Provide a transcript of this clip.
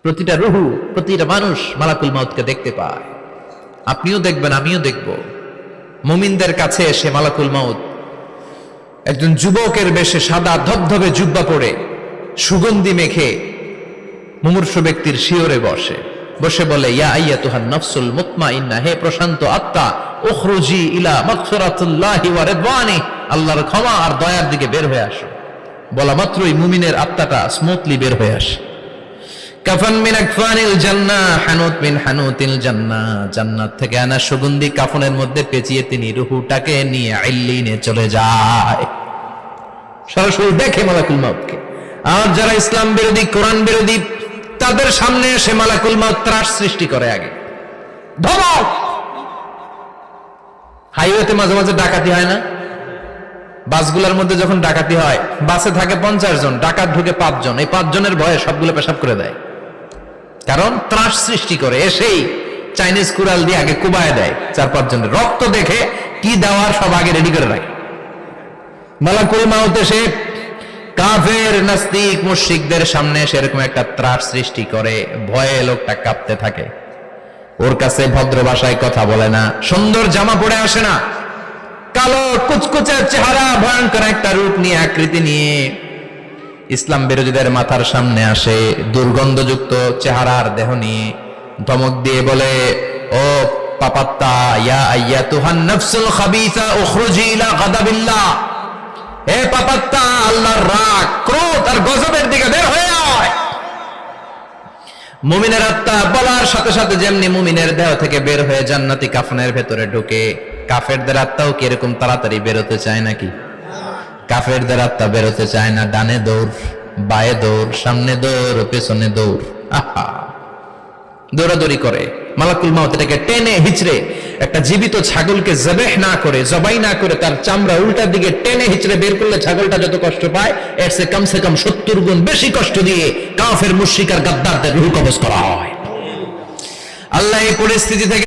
প্রতিটা রুহু, প্রতিটা মানুষ মালাকুল মাউতকে দেখতে পায়। আপনিও দেখবেন, আমিও দেখব। মুমিনদের কাছে এসে মালাকুল মাউত একজন যুবকের বেশে সাদা ধবধবে জুব্বা পরে সুগন্ধি মেখে মুমূর্ষু ব্যক্তির শিয়রে বসে বলে, ইয়া আইয়াতুহান নাফসুল মুতমাইন্নাহ, হে প্রশান্ত আত্মা, উখরুজি ইলা মাগফিরাতিল্লাহি ওয়া রিদওয়ানি, আল্লাহর ক্ষমা আর দয়ার দিকে বের হয়ে আসো। বলা মাত্রই মুমিনের আত্মাটা স্মুথলি বের হয়ে আসে। কাফান মিন আকফানিল জান্নাহ, হানুত মিন হানুতিল জান্নাহ, জান্নাত থেকে আনা সুগন্ধি কাফনের মধ্যে পেঁচিয়ে তিনি রূহটাকে নিয়ে ইল্লিনে চলে যায়। সরাসরি দেখে মালাকুল মাউতকে। আর যারা ইসলাম বিরোধী, কোরআন বিরোধী, তাদের সামনে এসে মালাকুল মাউত ত্রাস সৃষ্টি করে। আগে ধমক। হাইওয়েতে মাঝে মাঝে ডাকাতি হয় না? বাসগুলোর মধ্যে যখন ডাকাতি হয়, বাসে থাকে 50 জন, ডাকাত ঢুকে 5 জন। এই 5 জনের ভয়ে সবগুলো পেশাব করে দেয়, কারণ ত্রাস সৃষ্টি করে। এসেই চাইনিজ কুড়াল দিয়ে আগে কুবায় দেয় 4-5 জনের। রক্ত দেখে কি দেওয়ার সব আগে রেডি করে রাখে। মালাকুল মাউত এসে কাফের, নাস্তিক, মুশরিকদের সামনে সেরকম একটা ত্রাস সৃষ্টি করে। ভয়ে লোকটা কাঁপতে থাকে। ওর কাছে ভদ্র ভাষায় কথা বলে না, সুন্দর জামা পরে আসে না, কালো কুচকুচে চেহারা, ভয়ঙ্কর একটা রূপ নিয়ে, আকৃতি নিয়ে ইসলাম বিরোধীদের মাথার সামনে আসে। দুর্গন্ধযুক্ত চেহারার দেহ নিয়ে ধমক দিয়ে বলে, ও পাপাত্তা, ইয়া আইয়াতুহান নাফসুল খাবিসা উখরুজি ইলা গাদাবিল্লাহ, হে পাপাত্তা, আল্লাহর রাগ, ক্রোধ আর গজবের দিকে বের হয়ে আয়। মুমিনের আত্মা বলার সাথে সাথে যেমনি মুমিনের দেহ থেকে বের হয়ে জান্নাতি কাফনের ভেতরে ঢুকে, কাফেরদের আত্মাও কি এরকম তাড়াতাড়ি বেরোতে চায় নাকি? কাফেরদের আত্মা বেরোতে চায় না। ডানে দৌড়, বায়ে দৌড়, সামনে দৌড়, পেছনে দৌড়, আহা, দৌড়াদৌড়ি করে। মালাকুল মাউত এটাকে টেনে হিচড়ে, একটা জীবিত ছাগলকে জবাই না করে তার চামড়া উল্টার দিকে টেনে হিচড়ে বের করলে ছাগলটা যত কষ্ট পায়, এর চেয়ে কমসে কম 70 গুণ বেশি কষ্ট দিয়ে কাফের, মুশরিক আর গাদ্দারদের রূহ কবজ করা হয়। আল্লাহ এই পরিস্থিতি থেকে